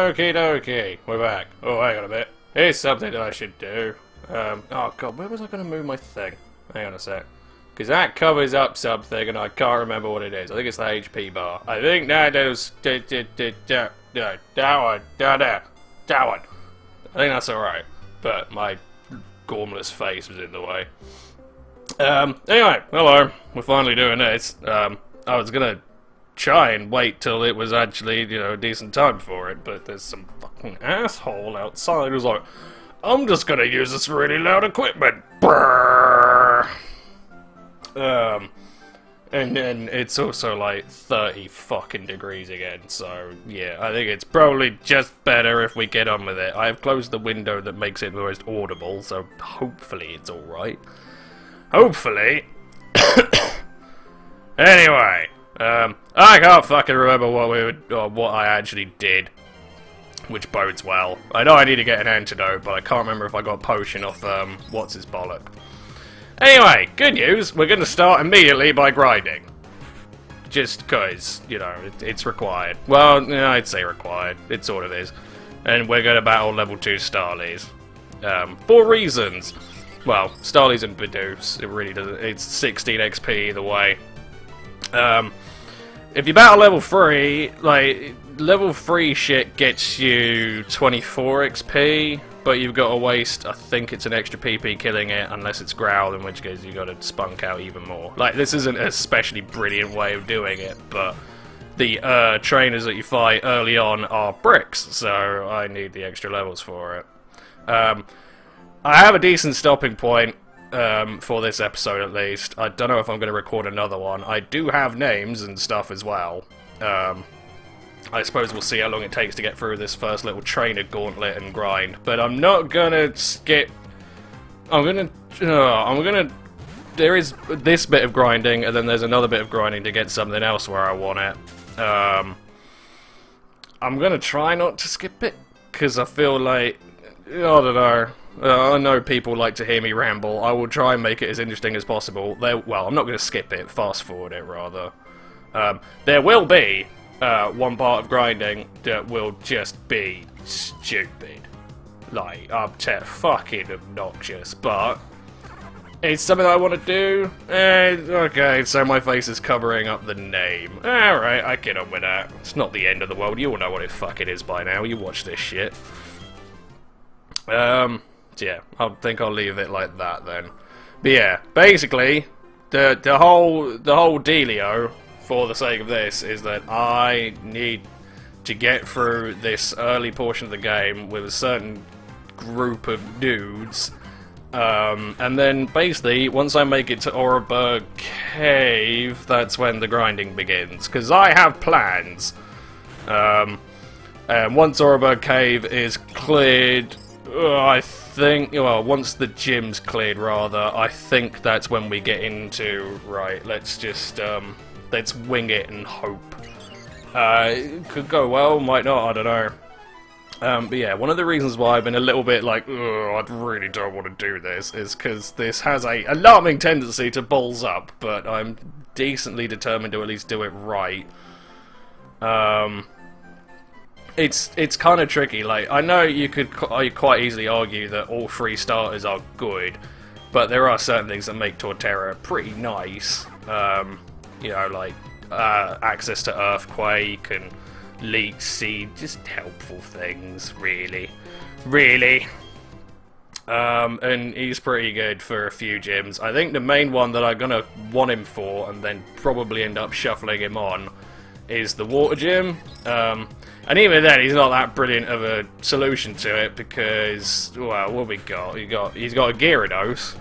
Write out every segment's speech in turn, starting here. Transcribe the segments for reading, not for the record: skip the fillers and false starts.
Okie dokie, we're back. Oh, hang on a bit. Here's something that I should do. Oh god, where was I going to move my thing? Hang on a sec. Because that covers up something and I can't remember what it is. I think it's the HP bar. I think that is... that one. I think that's alright. But my gormless face was in the way. Anyway, hello. We're finally doing this. I was going to try and wait till it was actually, you know, a decent time for it, but there's some fucking asshole outside who's like, I'm just gonna use this really loud equipment. Brrr. And then it's also like 30 fucking degrees again, so yeah, I think it's probably just better if we get on with it. I have closed the window that makes it the most audible, so hopefully it's alright. Hopefully. Anyway. I can't fucking remember what I actually did, which bodes well. I know I need to get an antidote, but I can't remember if I got a potion off, what's his bollock. Anyway, good news, we're gonna start immediately by grinding. Just cause, you know, it's required. Well, you know, I'd say required, it sort of is. And we're gonna battle level 2 Starlies. For reasons. Well, Starlies and Bidoofs, it really doesn't, it's 16 XP either way. If you battle level 3, like, level 3 shit gets you 24 XP, but you've got to waste, I think it's an extra PP killing it, unless it's Growl, in which case you've got to spunk out even more. Like, this isn't an especially brilliant way of doing it, but the trainers that you fight early on are bricks, so I need the extra levels for it. I have a decent stopping point. For this episode at least. I don't know if I'm going to record another one. I do have names and stuff as well. I suppose we'll see how long it takes to get through this first little trainer gauntlet and grind. But I'm not going to skip... I'm going to... There is this bit of grinding, and then there's another bit of grinding to get something else where I want it. I'm going to try not to skip it, because I feel like... I don't know. I know people like to hear me ramble. I will try and make it as interesting as possible. Well, I'm not going to skip it, fast forward it rather. There will be one part of grinding that will just be stupid. Like, up to fucking obnoxious, but it's something I want to do. Okay, so my face is covering up the name. Alright, I get on with that. It's not the end of the world. You all know what it fucking is by now. You watch this shit. Yeah, I think I'll leave it like that then. But yeah, basically, the whole dealio, for the sake of this, is that I need to get through this early portion of the game with a certain group of dudes, and then basically, once I make it to Oreburg Cave, that's when the grinding begins, because I have plans. And once Oreburg Cave is cleared, I think, well, once the gym's cleared, rather, I think that's when we get into, right, let's just, let's wing it and hope. It could go well, might not, I don't know. But yeah, one of the reasons why I've been a little bit like, ugh, I really don't want to do this, is because this has a alarming tendency to balls up, but I'm decently determined to at least do it right. It's kind of tricky. Like, I know you could quite easily argue that all 3 starters are good, but there are certain things that make Torterra pretty nice. You know, like access to Earthquake and Leech Seed, just helpful things, really. And he's pretty good for a few gyms. I think the main one that I'm gonna want him for, and then probably end up shuffling him on, is the water gym. And even then, he's not that brilliant of a solution to it because, well, what we got? He's got a Gyarados,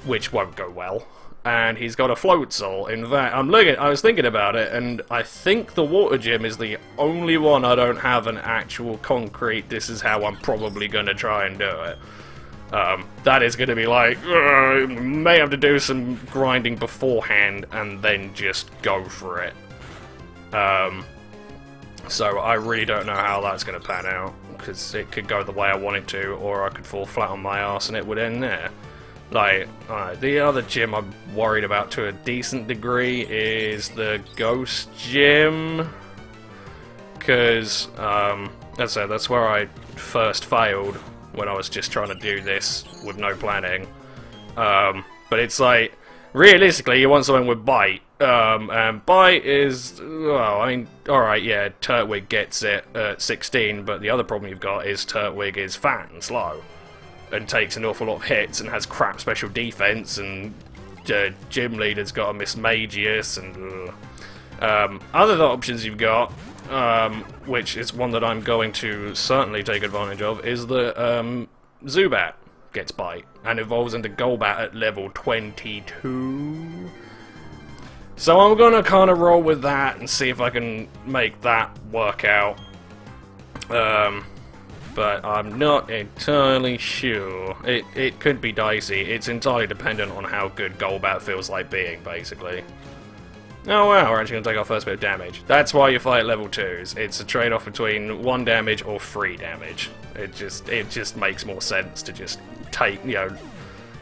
which won't go well, and he's got a Floatzel. In fact, I was thinking about it, and I think the water gym is the only one I don't have an actual concrete, this is how I'm probably going to try and do it. That is going to be like, may have to do some grinding beforehand, and then just go for it. So I really don't know how that's going to pan out, because it could go the way I want it to, or I could fall flat on my ass and it would end there. Like, the other gym I'm worried about to a decent degree is the Ghost Gym, because, as I said, that's where I first failed when I was just trying to do this with no planning. But it's like, realistically, you want something with bite. And bite is, well, I mean, alright, yeah, Turtwig gets it at 16, but the other problem you've got is Turtwig is fat and slow, and takes an awful lot of hits, and has crap special defense, and Gym Leader's got a Mismagius, and other options you've got, which is one that I'm going to certainly take advantage of, is that Zubat gets bite, and evolves into Golbat at level 22. So I'm gonna kind of roll with that and see if I can make that work out. But I'm not entirely sure. It could be dicey. It's entirely dependent on how good Golbat feels like being, basically. Oh wow, we're actually going to take our first bit of damage. That's why you fight level 2s. It's a trade-off between 1 damage or 3 damage. It just makes more sense to just take, you know...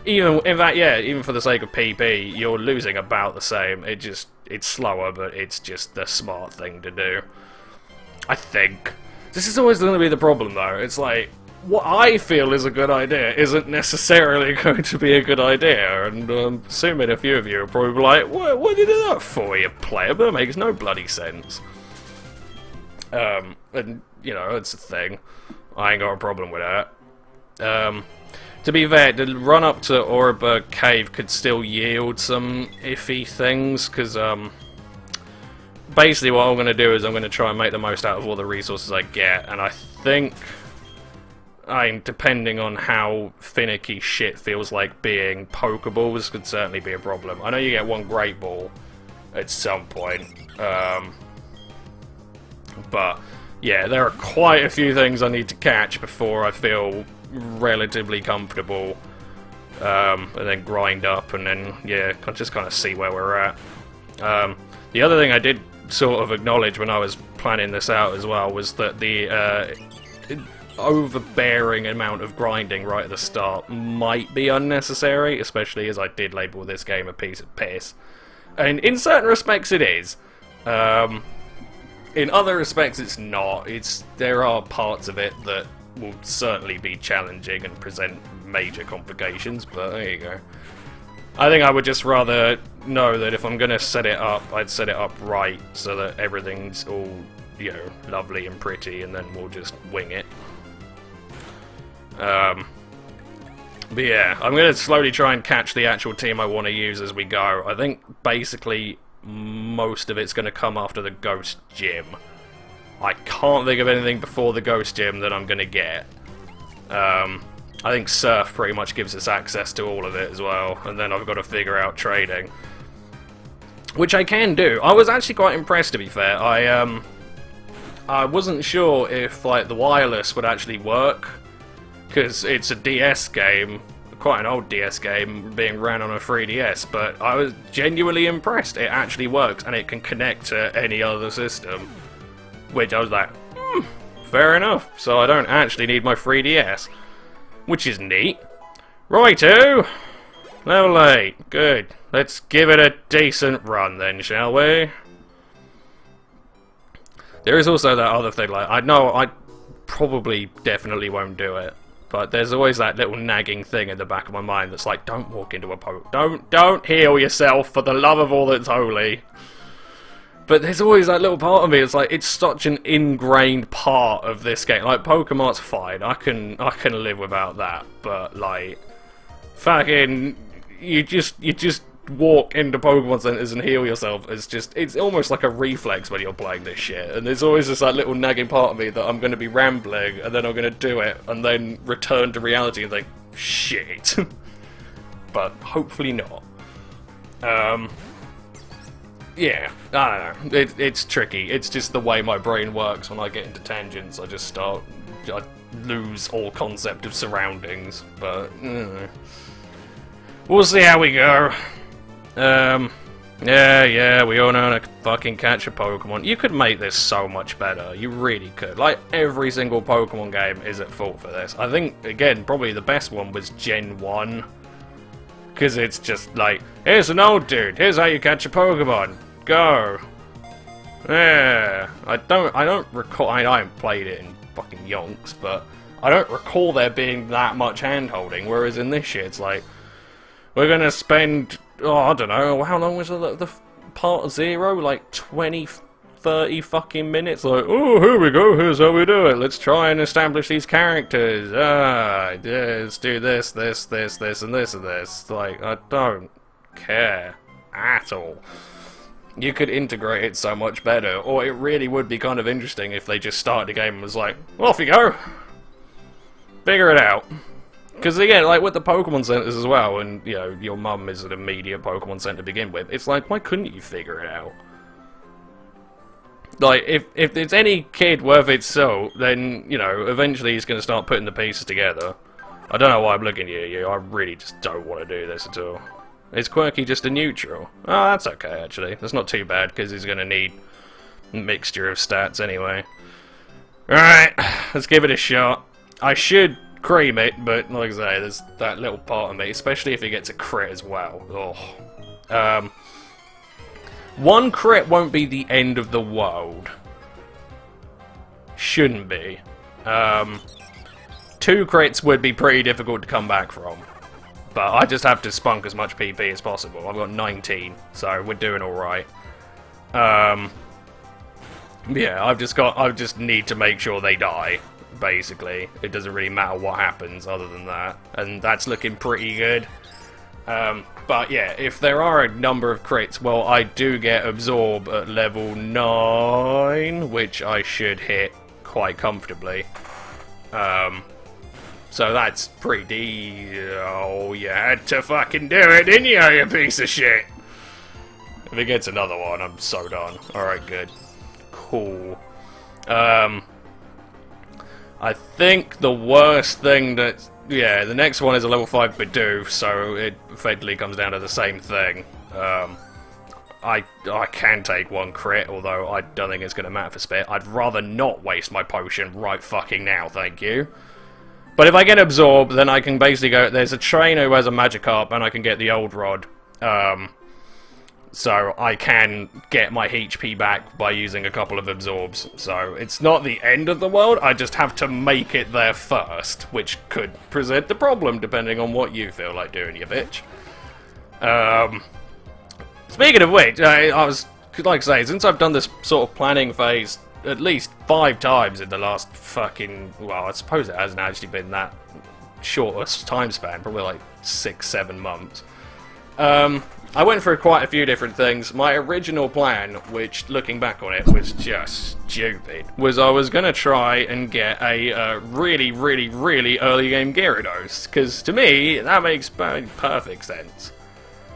Even, in fact, yeah, even for the sake of PP, you're losing about the same. It's slower, but it's just the smart thing to do. I think. This is always going to be the problem, though. It's like, what I feel is a good idea isn't necessarily going to be a good idea, and assuming a few of you are probably like, what did that for, you player? But it makes no bloody sense. And, you know, it's a thing. I ain't got a problem with that. To be fair, the run up to Oreburgh Cave could still yield some iffy things, because basically what I'm going to do is I'm going to try and make the most out of all the resources I get, and I think, depending on how finicky shit feels like being, Pokeballs could certainly be a problem. I know you get one Great Ball at some point, but yeah, there are quite a few things I need to catch before I feel relatively comfortable, and then grind up, and then yeah, just kind of see where we're at. The other thing I did sort of acknowledge when I was planning this out as well was that the overbearing amount of grinding right at the start might be unnecessary, especially as I did label this game a piece of piss, and in certain respects it is. In other respects it's not. There are parts of it that will certainly be challenging and present major complications, but there you go. I think I would just rather know that if I'm going to set it up, I'd set it up right so that everything's all, you know, lovely and pretty, and then we'll just wing it. But yeah, I'm going to slowly try and catch the actual team I want to use as we go. I think basically most of it's going to come after the Ghost Gym. I can't think of anything before the Ghost Gym that I'm going to get. I think Surf pretty much gives us access to all of it as well, and then I've got to figure out trading, which I can do. I was actually quite impressed, to be fair. I wasn't sure if like the wireless would actually work, because it's a DS game, quite an old DS game, being ran on a 3DS, but I was genuinely impressed. It actually works, and it can connect to any other system. Which I was like, fair enough, so I don't actually need my 3DS. Which is neat. Righto! Level 8, good. Let's give it a decent run then, shall we? There is also that other thing, like, I know I probably definitely won't do it, but there's always that little nagging thing in the back of my mind that's like, don't walk into a poke. Don't heal yourself for the love of all that's holy. But there's always that little part of me. It's like, it's such an ingrained part of this game. Like, Pokemon's fine. I can live without that. But like, fucking, you just walk into Pokemon centers and heal yourself. It's almost like a reflex when you're playing this shit. And there's always this like little nagging part of me that I'm going to be rambling, and then I'm going to do it, and then return to reality and think, shit. But hopefully not. Yeah, I don't know. It's tricky. It's just the way my brain works when I get into tangents. I lose all concept of surroundings. But we'll see how we go. Yeah, we all know how to fucking catch a Pokemon. You could make this so much better. You really could. Like, every single Pokemon game is at fault for this. I think, again, probably the best one was Gen 1. Because it's just like, here's an old dude. Here's how you catch a Pokemon. Go. Yeah, I don't recall. I haven't played it in fucking yonks, but I don't recall there being that much hand-holding. Whereas in this shit, it's like we're gonna spend, oh, I don't know, how long was the part 0? Like 20, 30 fucking minutes. Like, oh, here we go. Here's how we do it. Let's try and establish these characters. Yeah, let's do this, this, this, this, and this, and this. Like, I don't care at all. You could integrate it so much better, or it really would be kind of interesting if they just started the game and was like, off you go! Figure it out. Because again, like with the Pokemon Centers as well, and, you know, your mum is an immediate Pokemon Center to begin with, it's like, why couldn't you figure it out? Like, if there's any kid worth its salt, then, you know, eventually he's going to start putting the pieces together. I don't know why I'm looking at you, I really just don't want to do this at all. Is Quirky just a neutral? Oh, that's okay, actually. That's not too bad, because he's going to need a mixture of stats anyway. Alright, let's give it a shot. I should cream it, but like I say, there's that little part of me, especially if he gets a crit as well. Oh. One crit won't be the end of the world. Shouldn't be. 2 crits would be pretty difficult to come back from. But I just have to spunk as much PP as possible. I've got 19, so we're doing alright. Yeah, I just need to make sure they die, basically. It doesn't really matter what happens other than that. And that's looking pretty good. But yeah, if there are a number of crits, well, I do get Absorb at level 9, which I should hit quite comfortably. So that's pretty... Oh, you had to fucking do it, didn't you, you piece of shit? If it gets another one, I'm so done. Alright, good. Cool. I think the worst thing that... Yeah, the next one is a level 5 Bidoof, so it effectively comes down to the same thing. I can take 1 crit, although I don't think it's going to matter for Spit. I'd rather not waste my potion right fucking now, thank you. But if I get Absorb, then I can basically go... There's a trainer who has a Magikarp, and I can get the Old Rod. So I can get my HP back by using a couple of Absorbs. So it's not the end of the world, I just have to make it there first, which could present a problem, depending on what you feel like doing, you bitch. Speaking of which, I was... Like I say, since I've done this sort of planning phase at least 5 times in the last fucking... Well, I suppose it hasn't actually been that short a time span, probably like 6-7 months. I went through quite a few different things. My original plan, which, looking back on it, was just stupid, was I was going to try and get a really, really, really early game Gyarados, because to me, that makes perfect sense.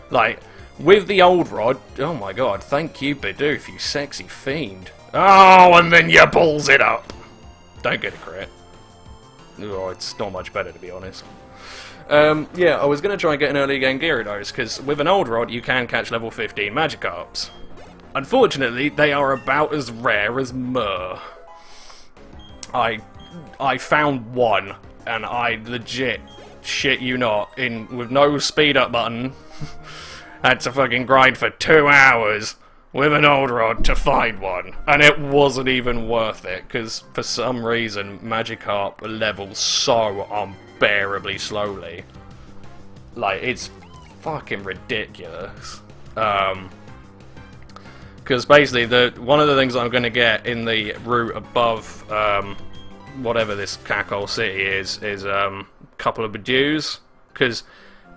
Like, with the Old Rod... Oh my god, thank you, Bidoof, you sexy fiend. Oh, and then you balls it up. Don't get a crit. Oh, it's not much better, to be honest. Yeah, I was going to try and get an early game Gyarados, because with an Old Rod you can catch level 15 Magikarps. Unfortunately, they are about as rare as Myrrh. I found one, and I legit, shit you not, with no speed up button, had to fucking grind for 2 hours with an Old Rod to find one, and it wasn't even worth it, because for some reason Magikarp levels so unbearably slowly. Like, it's fucking ridiculous. Because basically, one of the things I'm going to get in the route above whatever this Cacol City is a couple of Bidoos, because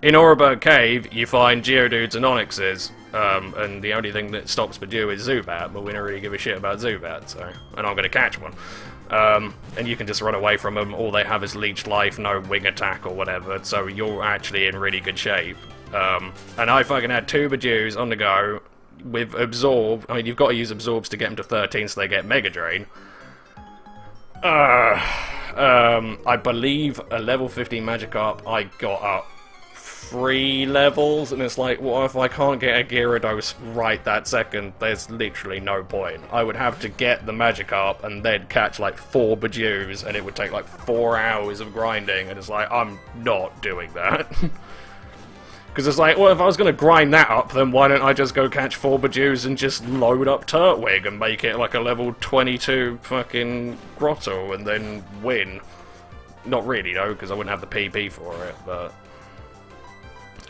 in Oreburgh Cave you find Geodudes and Onyxes, and the only thing that stops Bidoof is Zubat, but we don't really give a shit about Zubat, so... And I'm going to catch one. And you can just run away from them, all they have is Leech Life, no wing attack or whatever, so you're actually in really good shape. And I fucking had 2 Bidoos on the go, with Absorb. I mean, you've got to use Absorbs to get them to 13 so they get Mega Drain. I believe a level 15 Magikarp I got up 3 levels, and it's like, what if I can't get a Gyarados right that second? There's literally no point. I would have to get the Magikarp and then catch like 4 Bidoos, and it would take like 4 hours of grinding, and it's like, I'm not doing that. Because it's like, well, if I was going to grind that up, then why don't I just go catch 4 Bajoos and just load up Turtwig and make it like a level 22 fucking grotto and then win? Not really, though, because I wouldn't have the PP for it, but...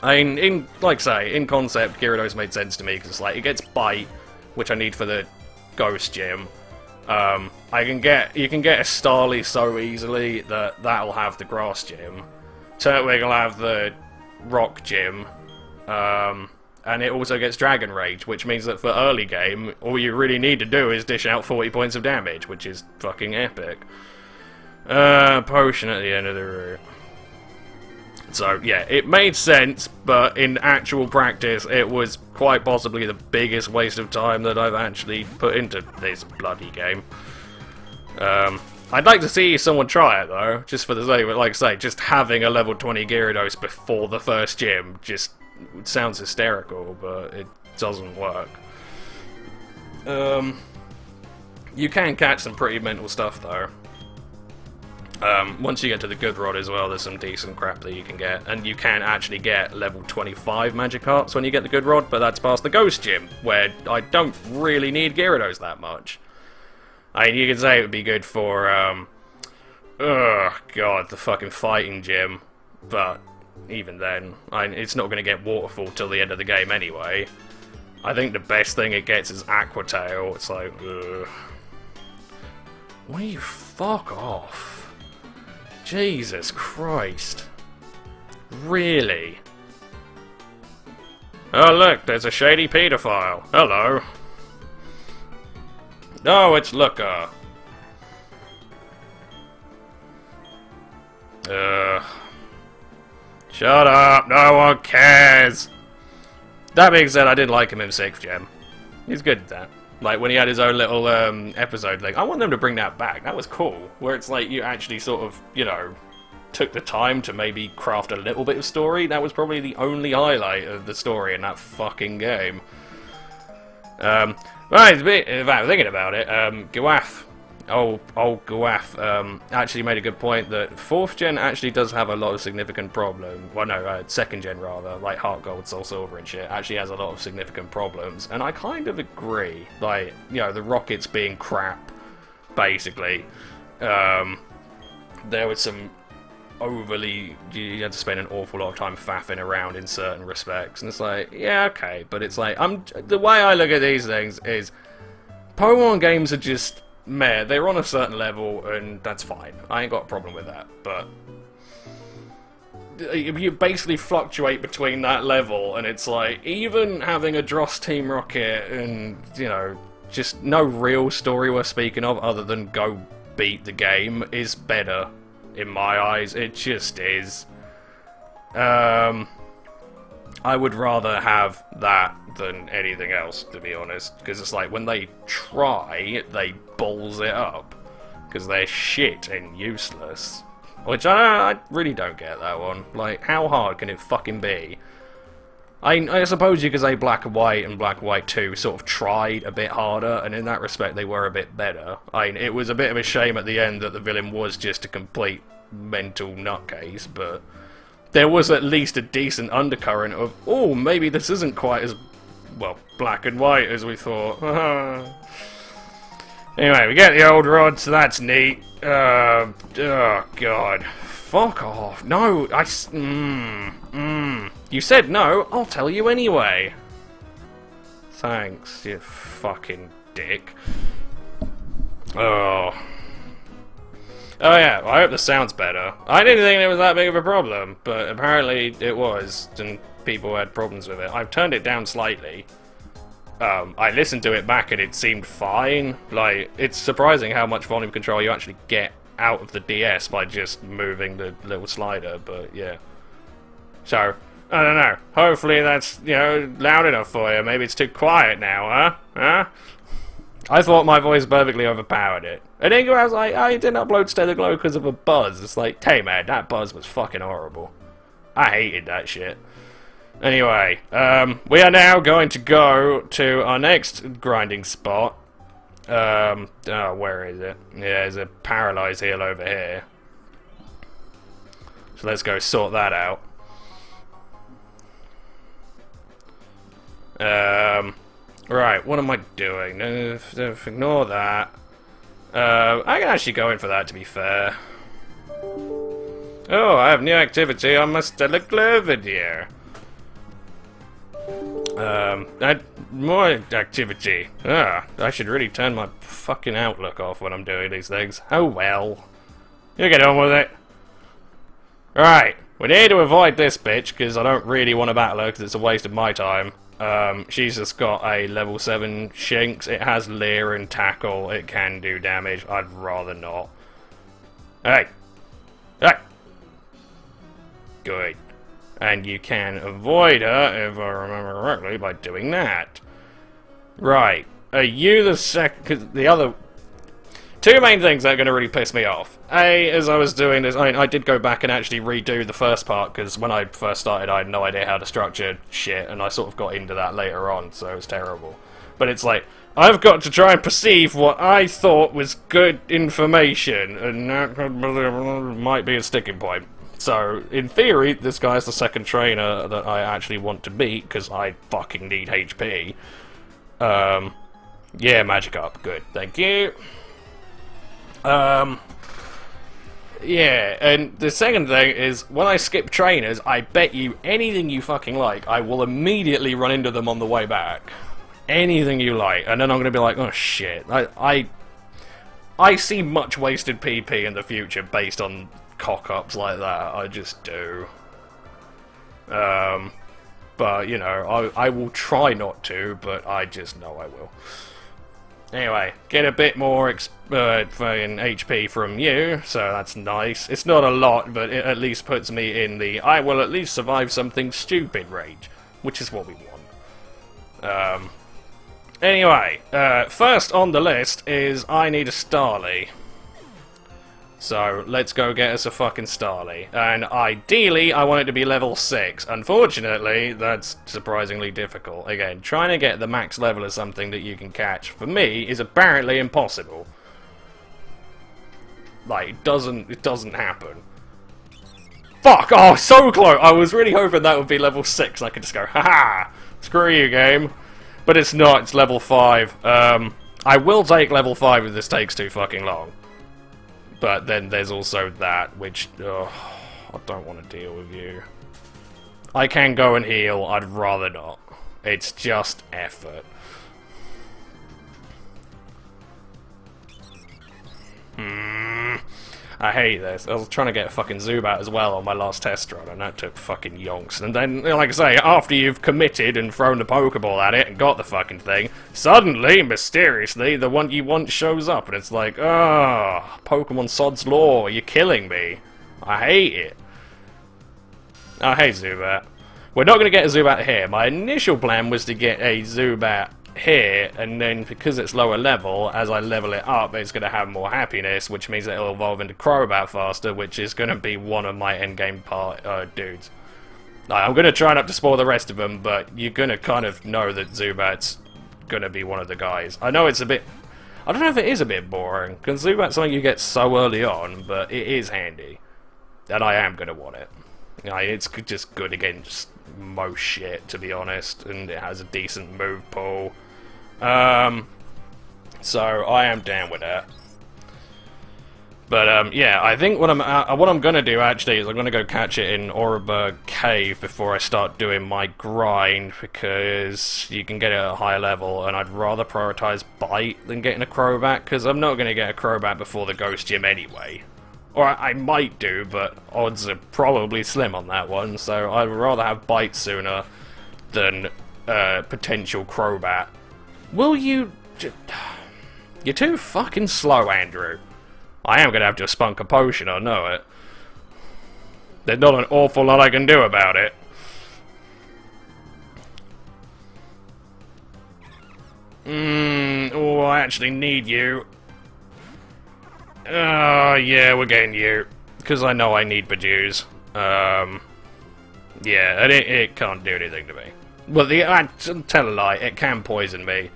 I mean, like I say, in concept, Gyarados made sense to me, because it's like, it gets Bite, which I need for the Ghost Gym. You can get a Starly so easily that that'll have the Grass Gym. Turtwig will have the Rock Gym, and it also gets Dragon Rage, which means that for early game, all you really need to do is dish out 40 points of damage, which is fucking epic. Potion at the end of the route. So, yeah, it made sense, but in actual practice, it was quite possibly the biggest waste of time that I've actually put into this bloody game. I'd like to see someone try it, though, just for the sake of it. Like I say, just having a level 20 Gyarados before the first gym just sounds hysterical, but it doesn't work. You can catch some pretty mental stuff, though. Once you get to the good rod as well, there's some decent crap that you can get, and you can actually get level 25 Magikarps when you get the good rod, but that's past the Ghost Gym, where I don't really need Gyarados that much. I mean, you could say it would be good for, oh god, the fucking fighting gym, but even then, it's not going to get Waterfall till the end of the game anyway. I think the best thing it gets is Aqua Tail. It's like, ugh. Will you fuck off? Jesus Christ. Really? Oh look, there's a shady paedophile. Hello. No, it's Looker. Shut up, no one cares. That being said, I did like him in 6th Gem. He's good at that. Like, when he had his own little episode, like, I want them to bring that back. That was cool. Where it's like, you actually sort of, you know, took the time to maybe craft a little bit of story. That was probably the only highlight of the story in that fucking game. Right, in fact, thinking about it, Gwaf, Gwaf, actually made a good point that 4th Gen actually does have a lot of significant problems. Well, no, 2nd Gen rather, like Heart Gold, Soul Silver and shit, actually has a lot of significant problems, and I kind of agree. Like, you know, the rockets being crap, basically. There was some overly, you had to spend an awful lot of time faffing around in certain respects, and it's like, yeah, okay, but it's like, the way I look at these things is, Pokemon games are just meh, they're on a certain level, and that's fine. I ain't got a problem with that, but you basically fluctuate between that level, and it's like, even having a Dross Team Rocket and, you know, just no real story worth speaking of other than go beat the game is better. In my eyes, it just is. I would rather have that than anything else, to be honest. Because it's like, when they try, they balls it up. Because they're shit and useless. Which, I really don't get that one. Like, how hard can it fucking be? I suppose you could say Black and White and Black and White 2 sort of tried a bit harder, and in that respect they were a bit better. It was a bit of a shame at the end that the villain was just a complete mental nutcase, but there was at least a decent undercurrent of, oh, maybe this isn't quite as, well, black and white as we thought. Anyway, we get the old rod, so that's neat. Oh, God. Fuck off. No, You said no, I'll tell you anyway. Thanks, you fucking dick. Oh. Oh yeah, well, I hope the sound's better. I didn't think it was that big of a problem, but apparently it was, and people had problems with it. I've turned it down slightly. I listened to it back and it seemed fine. Like, it's surprising how much volume control you actually get out of the DS by just moving the little slider, but yeah. So, I don't know. Hopefully that's, you know, loud enough for you. Maybe it's too quiet now, huh? Huh? I thought my voice perfectly overpowered it. And then I was like, oh, you didn't upload Stellar Glow because of a buzz. It's like, hey man, that buzz was fucking horrible. I hated that shit. Anyway, we are now going to go to our next grinding spot. Oh, where is it? Yeah, there's a Paralyze Heal over here. So let's go sort that out. Right, what am I doing? Ignore that. I can actually go in for that, to be fair. Oh, I have new activity on my stellar clover. More activity. I should really turn my fucking outlook off when I'm doing these things. Oh well. You get on with it. Right, we need to avoid this bitch, because I don't really want to battle her, because it's a waste of my time. She's just got a level 7 Shinx. It has Leer and Tackle. It can do damage. I'd rather not. Hey! Hey! Good. And you can avoid her, if I remember correctly, by doing that. Right. Are you the because the other... Two main things that are going to really piss me off. A, as I was doing this, I did go back and actually redo the first part, because when I first started I had no idea how to structure shit, and I sort of got into that later on, so it was terrible. But it's like, I've got to try and perceive what I thought was good information, and that might be a sticking point. So, in theory, this guy's the second trainer that I actually want to beat, because I fucking need HP. Yeah, magic up. Good. Thank you. Yeah, and the second thing is, when I skip trainers, I bet you anything you fucking like, I will immediately run into them on the way back. Anything you like, and then I'm gonna be like, oh shit, I see much wasted PP in the future based on cock-ups like that, I just do. But, you know, I will try not to, but I just know I will. Anyway, get a bit more fucking HP from you, so that's nice. It's not a lot, but it at least puts me in the I will at least survive something stupid range, which is what we want. Anyway, first on the list is I need a Starly. So, let's go get us a fucking Starly. And ideally, I want it to be level 6. Unfortunately, that's surprisingly difficult. Again, trying to get the max level of something that you can catch, for me, is apparently impossible. Like, it doesn't happen. Fuck! Oh, so close! I was really hoping that would be level 6, I could just go, haha! Screw you, game. But it's not, it's level 5. I will take level 5 if this takes too fucking long. But then there's also that, which, I don't want to deal with you. I can go and heal, I'd rather not. It's just effort. I hate this. I was trying to get a fucking Zubat as well on my last test run, and that took fucking yonks. And then, like I say, after you've committed and thrown the Pokeball at it and got the fucking thing, suddenly, mysteriously, the one you want shows up, and it's like, ah, Pokemon Sod's Law, you're killing me. I hate it. I hate Zubat. We're not going to get a Zubat here. My initial plan was to get a Zubat here, and then because it's lower level, as I level it up, it's going to have more happiness, which means it'll evolve into Crobat faster, which is going to be one of my endgame dudes. I'm going to try not to spoil the rest of them, but you're going to kind of know that Zubat's going to be one of the guys. I know it's a bit... I don't know if it is a bit boring, because Zubat's something you get so early on, but it is handy. And I am going to want it. It's just good against most shit, to be honest, and it has a decent move pool. So I am down with that. But yeah, I think what I'm gonna do actually is I'm gonna go catch it in Oreburgh Cave before I start doing my grind, because you can get it at a higher level, and I'd rather prioritize Bite than getting a Crobat, because I'm not gonna get a Crobat before the Ghost Gym anyway. Or I might do, but odds are probably slim on that one, so I'd rather have Bite sooner than potential Crobat. Will you... You're too fucking slow, Andrew. I am going to have to spunk a potion, I know it. There's not an awful lot I can do about it. Oh, I actually need you. Yeah, we're getting you. Because I know I need Badoos. Yeah, and it can't do anything to me. Well, tell a lie, it can poison me.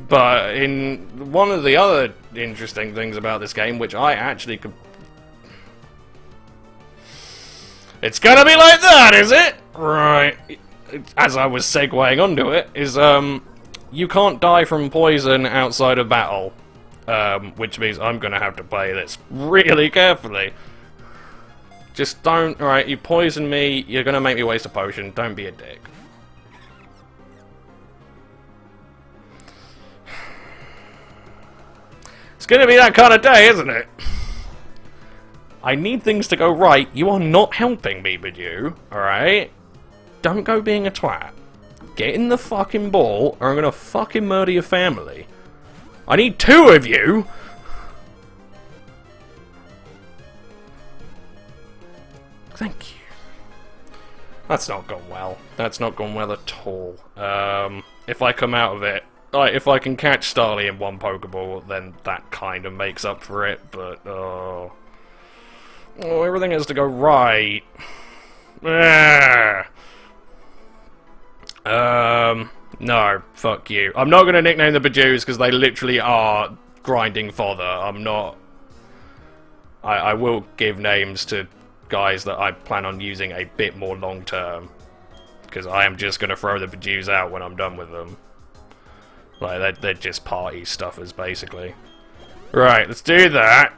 But in one of the other interesting things about this game, which I actually could... It's gonna be like that, is it? Right. as I was segueing onto it, is, you can't die from poison outside of battle. Which means I'm gonna have to play this really carefully. Just don't, alright, you poison me, you're gonna make me waste a potion, don't be a dick. It's gonna be that kind of day, isn't it? I need things to go right, you are not helping me, Bidou, alright? Don't go being a twat. Get in the fucking ball, or I'm gonna fucking murder your family. I need 2 of you! Thank you. That's not gone well. That's not gone well at all. If I come out of it, like, if I can catch Starly in 1 Pokeball, then that kind of makes up for it, but, oh, everything has to go right. No, fuck you. I'm not gonna nickname the Bidous because they literally are grinding fodder. I'm not... I will give names to guys that I plan on using a bit more long term. Because I am just gonna throw the Bidous out when I'm done with them. Like, they're just party stuffers, basically. Right, let's do that.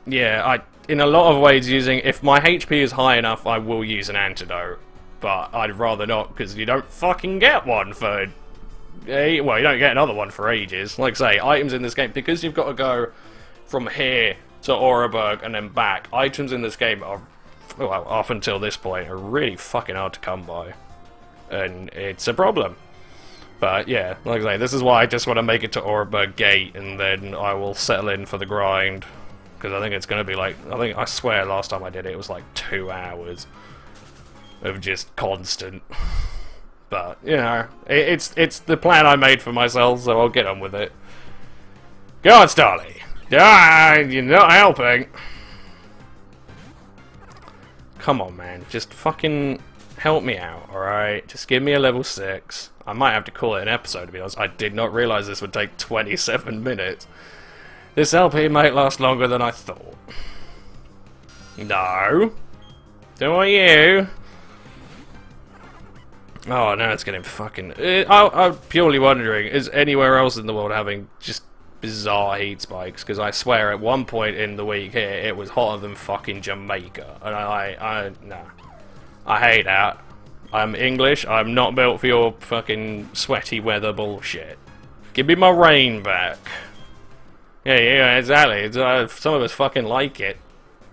Yeah, in a lot of ways if my HP is high enough, I will use an antidote. But I'd rather not, because you don't fucking get one for... well, you don't get another one for ages. Like I say, items in this game, because you've got to go from here to Oreburg and then back, items in this game are, well, up until this point, are really fucking hard to come by. And it's a problem. But yeah, like I say, this is why I just want to make it to Oreburg Gate, and then I will settle in for the grind. Because I think it's going to be like, I swear last time I did it, it was like 2 hours of just constant. But, you know, it's the plan I made for myself, so I'll get on with it. Go on, Starly! Ah, you're not helping! Come on, man, just fucking help me out, alright? Just give me a level 6. I might have to call it an episode, to be honest. I did not realise this would take 27 minutes. This LP might last longer than I thought. No. Don't want you. Oh, now it's getting fucking... I'm purely wondering, is anywhere else in the world having just bizarre heat spikes? Because I swear at one point in the week here, it was hotter than fucking Jamaica. And nah. I hate that. I'm English, I'm not built for your fucking sweaty weather bullshit. Give me my rain back. Yeah, exactly. It's, some of us fucking like it.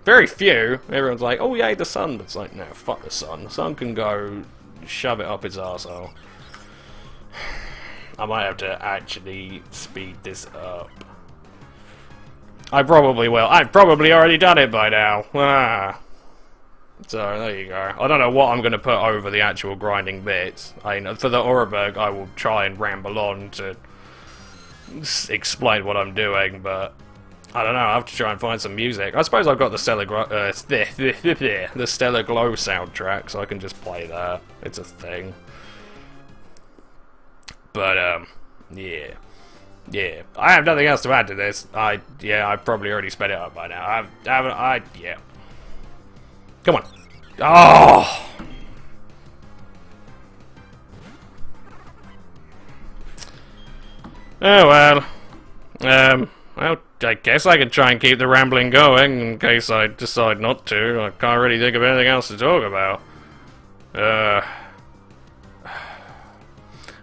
Very few. Everyone's like, oh yeah, the sun. But it's like, no, fuck the sun. The sun can go shove it up its arsehole. I might have to actually speed this up. I probably will. I've probably already done it by now. Ah. So, there you go. I don't know what I'm going to put over the actual grinding bits. For the Oreburg, I will try and ramble on to explain what I'm doing, but I don't know, I have to try and find some music. I suppose I've got the Stellar Glow soundtrack, so I can just play that. It's a thing. But, yeah. Yeah. I have nothing else to add to this. Yeah, I've probably already sped it up by now. Yeah. Come on. Oh! Oh well. Well, I guess I could try and keep the rambling going in case I decide not to. I can't really think of anything else to talk about.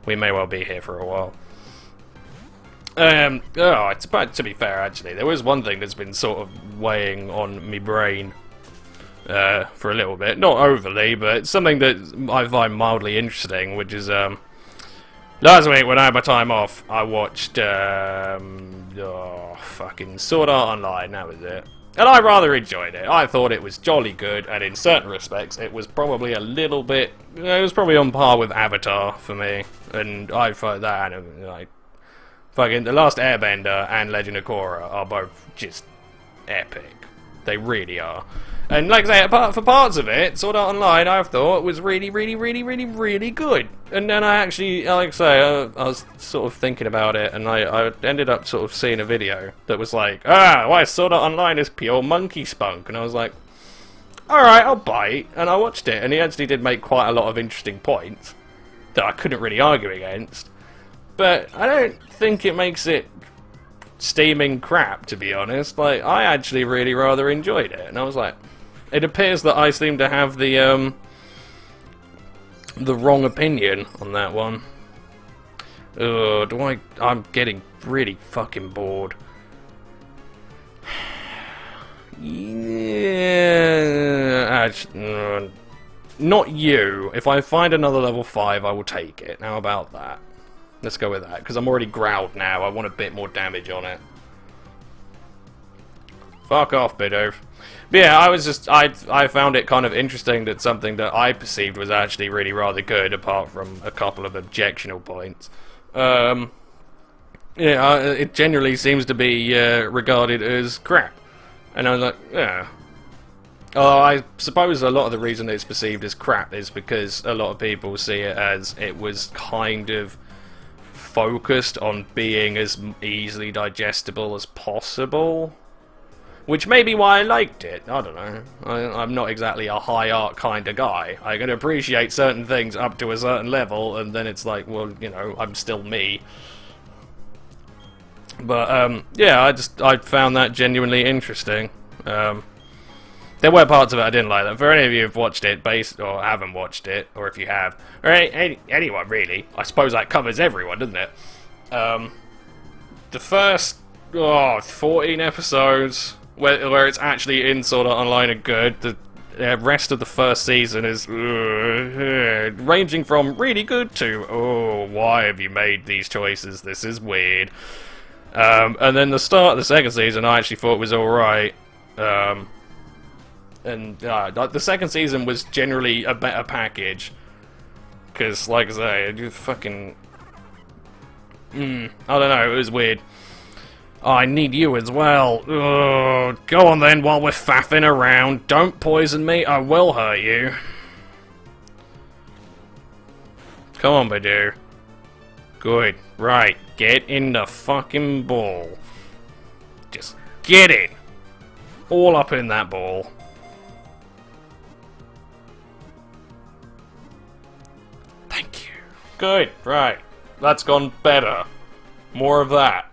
We may well be here for a while. It's about, to be fair, actually, there was one thing that's been sort of weighing on me brain for a little bit. Not overly, but it's something that I find mildly interesting, which is, last week, when I had my time off, I watched, fucking Sword Art Online, that was it. And I rather enjoyed it. I thought it was jolly good, and in certain respects, it was probably a little bit, it was probably on par with Avatar for me. And I thought that, like, fucking The Last Airbender and Legend of Korra are both just epic. They really are. And like I say, for parts of it, Sword Art Online, I thought was really good. And then I actually, like I say, I was sort of thinking about it, and I ended up sort of seeing a video that was like, why Sword Art Online is pure monkey spunk. And I was like, alright, I'll bite, and I watched it, and he actually did make quite a lot of interesting points that I couldn't really argue against, but I don't think it makes it steaming crap, to be honest. Like, I actually really rather enjoyed it, and I was like, it appears that I seem to have the wrong opinion on that one. I'm getting really fucking bored. Yeah, not you. If I find another level 5, I will take it. How about that? Let's go with that, because I'm already growled now. I want a bit more damage on it. Fuck off, Bidoof. But yeah, I found it kind of interesting that something that I perceived was actually really rather good, apart from a couple of objectionable points. Yeah, it generally seems to be regarded as crap. And I was like, yeah. I suppose a lot of the reason it's perceived as crap is because a lot of people see it as it was kind of focused on being as easily digestible as possible. Which may be why I liked it. I don't know. I'm not exactly a high art kind of guy. I can appreciate certain things up to a certain level, and then it's like, well, you know, I'm still me. But, yeah, I found that genuinely interesting. There were parts of it I didn't like. That for any of you who've watched it, or haven't watched it, or if you have, or anyone really, I suppose that covers everyone, doesn't it? The first 14 episodes where it's actually in sort of online are good. The rest of the first season is ranging from really good to, oh, why have you made these choices? This is weird. And then the start of the second season I actually thought was alright. And the second season was generally a better package. Because, like I say, you fucking... I don't know, it was weird. Oh, I need you as well. Oh, go on then, while we're faffing around. Don't poison me, I will hurt you. Come on, Badoo. Good. Right, get in the fucking ball. Just get it. All up in that ball. Thank you. Good, right. That's gone better. More of that.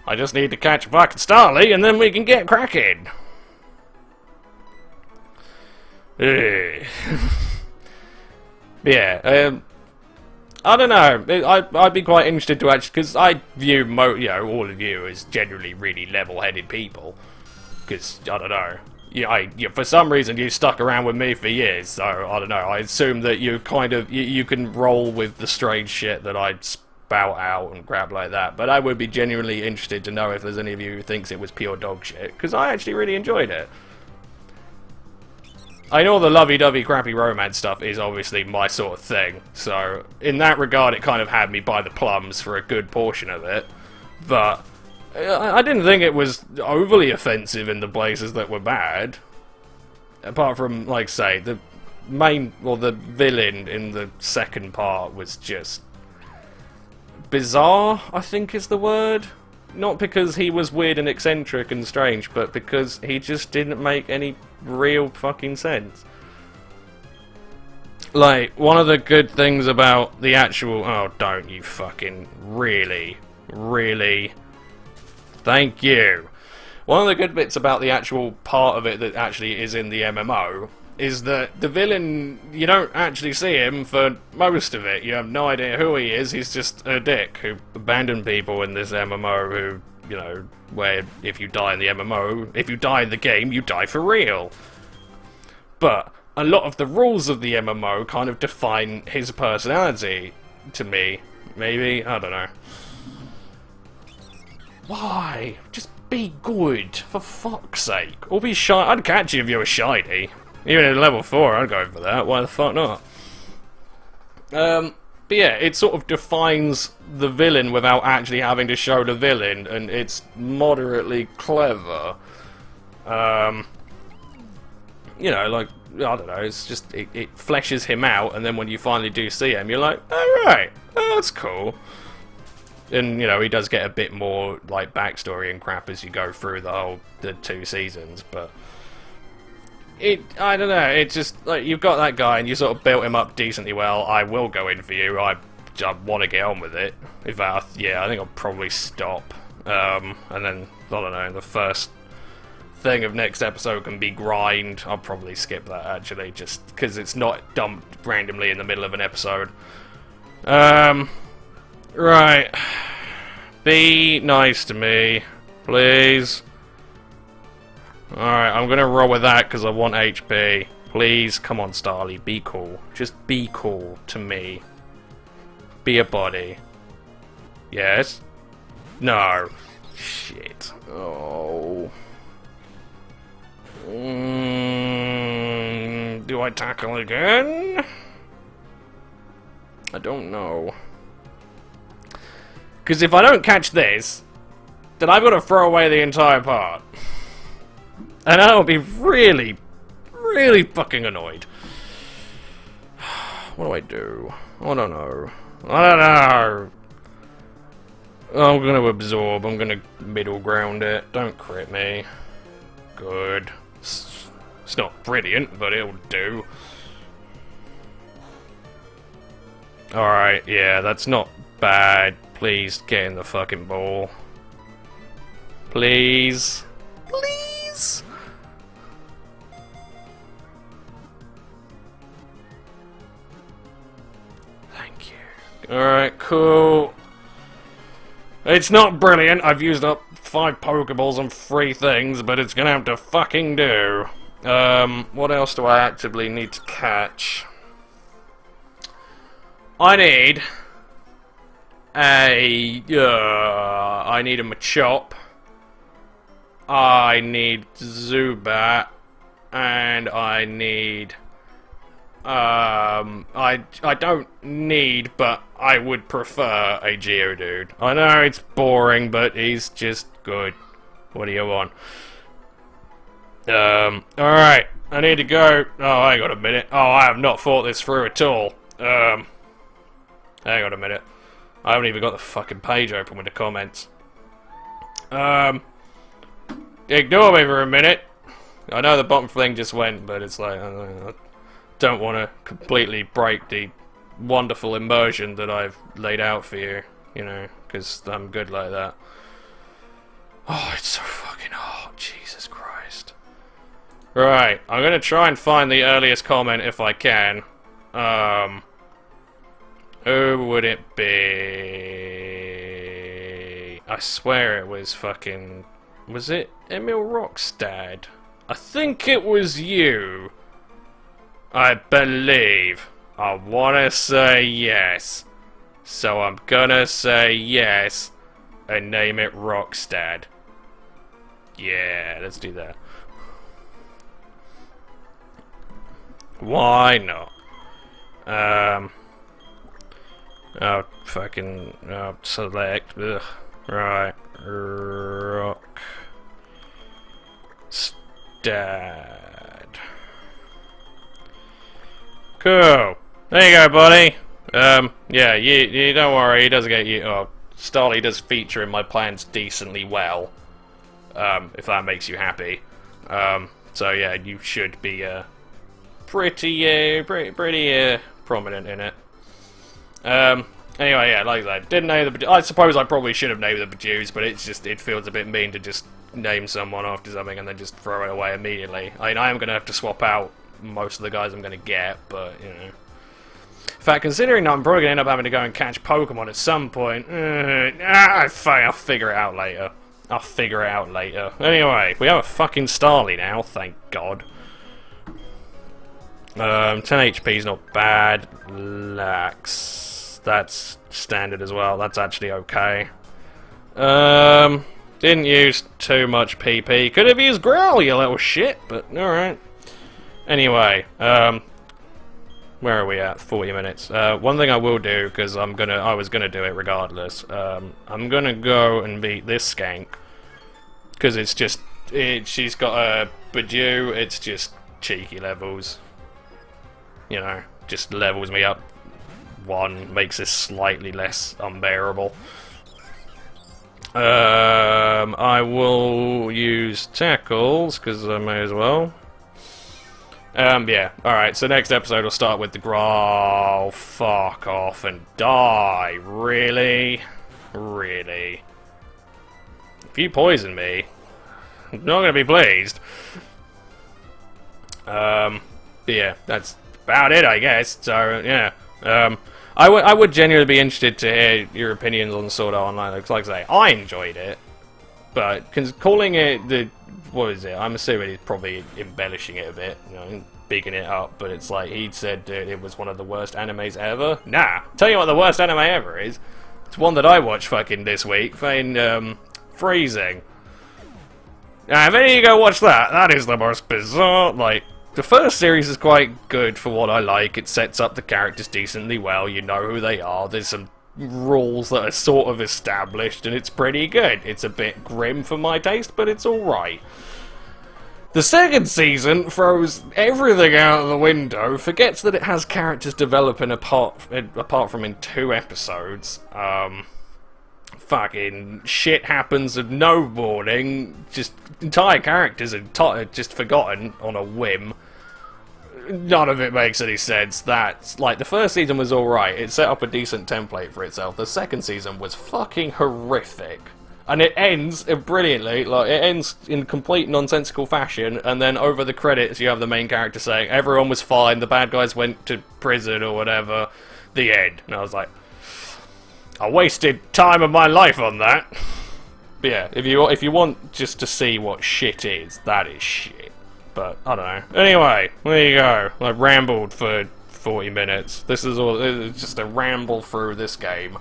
I just need to catch a fucking Starly and then we can get cracking. Yeah, I don't know. I'd be quite interested to actually, because I view all of you as generally really level-headed people. Because I don't know. For some reason you stuck around with me for years, so I don't know. I assume that you kind of you can roll with the strange shit that I'd spout out and crap like that. But I would be genuinely interested to know if there's any of you who thinks it was pure dog shit, because I actually really enjoyed it. I know the lovey-dovey crappy romance stuff is obviously my sort of thing, so in that regard it kind of had me by the plums for a good portion of it, but I didn't think it was overly offensive in the places that were bad. Apart from, like, say, the villain in the second part was just bizarre, I think is the word. Not because he was weird and eccentric and strange, but because he just didn't make any real fucking sense. Like, one of the good things about the actual... Oh, don't you fucking... Really? Really? Thank you. One of the good bits about the actual part of it that actually is in the MMO is that the villain, you don't actually see him for most of it. You have no idea who he is. He's just a dick who abandoned people in this MMO who, you know, where if you die in the MMO, if you die in the game, you die for real. But a lot of the rules of the MMO kind of define his personality to me. Maybe? I don't know. Why? Just be good, for fuck's sake. Or be shy. I'd catch you if you were shiny. Even at level 4, I'd go for that. Why the fuck not? But yeah, it sort of defines the villain without actually having to show the villain, and it's moderately clever. You know, like, I don't know, it's just, it fleshes him out, and then when you finally do see him, you're like, alright, that's cool. And, you know, he does get a bit more, like, backstory and crap as you go through the 2 seasons, but... I don't know, it just, like, you've got that guy and you sort of built him up decently well. I will go in for you, I want to get on with it. In fact, yeah, I think I'll probably stop. And then, I don't know, the first thing of next episode can be grind. I'll probably skip that, actually, just because it's not dumped randomly in the middle of an episode. Right. Be nice to me, please. Alright, I'm gonna roll with that because I want HP. Please, come on, Starly, be cool. Just be cool to me. Be a body. Yes? No. Shit. Oh. Do I tackle again? I don't know. Because if I don't catch this, then I've got to throw away the entire part. And I'll be really, really fucking annoyed. What do I do? I don't know. I don't know. I'm gonna absorb. I'm gonna middle ground it. Don't crit me. Good. It's not brilliant, but it'll do. Alright, yeah, that's not bad. Please get in the fucking ball. Please. Please. Thank you. Alright, cool. It's not brilliant. I've used up 5 Pokeballs and 3 things, but it's gonna have to fucking do. What else do I actively need to catch? I need a Machop. I need Zubat, and I need I don't need, but I would prefer a Geodude. I know it's boring, but he's just good. What do you want? Alright, I need to go. Oh, hang on a minute. Oh, I have not thought this through at all. Hang on a minute. I haven't even got the fucking page open with the comments. Ignore me for a minute. I know the bottom thing just went, but it's like, I don't want to completely break the wonderful immersion that I've laid out for you, you know, because I'm good like that. Oh, it's so fucking hot, Jesus Christ. Right, I'm going to try and find the earliest comment if I can. Who would it be? I swear it was fucking... Was it Emil Rockstad? I think it was you. I believe. I wanna say yes. So I'm gonna say yes and name it Rockstad. Yeah, let's do that. Why not? Oh, fucking, select, ugh. Right, Rockstad. Cool. There you go, buddy. Yeah, you don't worry, he does get you. Oh, Starly does feature in my plans decently well. If that makes you happy. So yeah, you should be pretty prominent in it. Anyway, yeah, like I said, didn't name the. I suppose I probably should have named the Bedews, but it's just, it feels a bit mean to just name someone after something and then just throw it away immediately. I mean, I am going to have to swap out most of the guys I'm going to get, but, you know. In fact, considering that I'm probably going to end up having to go and catch Pokemon at some point, I'll figure it out later. I'll figure it out later. Anyway, we have a fucking Starly now, thank God. 10 HP is not bad. Lax. That's standard as well. That's actually okay. Didn't use too much PP. Could have used Growl, you little shit, but alright. Anyway, where are we at? 40 minutes. One thing I will do, because I was gonna do it regardless. I'm gonna go and beat this skank, because it's just, she's got a Bedew. It's just cheeky levels. You know, just levels me up 1, makes this slightly less unbearable. I will use tackles, because I may as well. Yeah, alright, so next episode we'll start with the oh, fuck off and die. Really? Really? If you poison me, I'm not gonna be pleased. Yeah, that's about it, I guess. So, yeah. I would genuinely be interested to hear your opinions on Sword Art Online. Like I say, I enjoyed it, but calling it the... What is it? I'm assuming he's probably embellishing it a bit, you know, bigging it up, but it's like he'd said that it was one of the worst animes ever. Nah, tell you what the worst anime ever is. It's one that I watched fucking this week, fucking, Freezing. Now, if any of you go watch that, that is the most bizarre, like... The first series is quite good for what I like. It sets up the characters decently well. You know who they are. There's some rules that are sort of established, and it's pretty good. It's a bit grim for my taste, but it's alright. The second season throws everything out of the window, forgets that it has characters developing apart from in 2 episodes. Fucking shit happens of no warning. Just entire characters are just forgotten on a whim. None of it makes any sense. That's like the first season was alright. It set up a decent template for itself. The second season was fucking horrific. And it ends brilliantly. Like it ends in complete nonsensical fashion, and then over the credits you have the main character saying everyone was fine, the bad guys went to prison or whatever. The end. And I was like, I wasted time of my life on that. But yeah, if you want just to see what shit is, that is shit. But I don't know. Anyway, there you go. I rambled for 40 minutes. This is all. It's just a ramble through this game.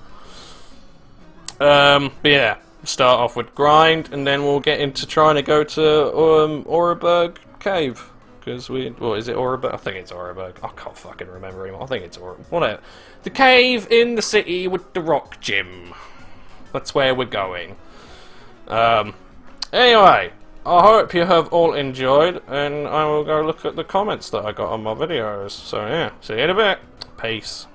But yeah, start off with grind, and then we'll get into trying to go to Oreburg Cave. Because what is it, Oreburg? I think it's Oreburg. I can't fucking remember anymore. I think it's Oreburg. Whatever. The cave in the city with the rock gym. That's where we're going. Anyway, I hope you have all enjoyed, and I will go look at the comments that I got on my videos. So yeah, see you in a bit. Peace.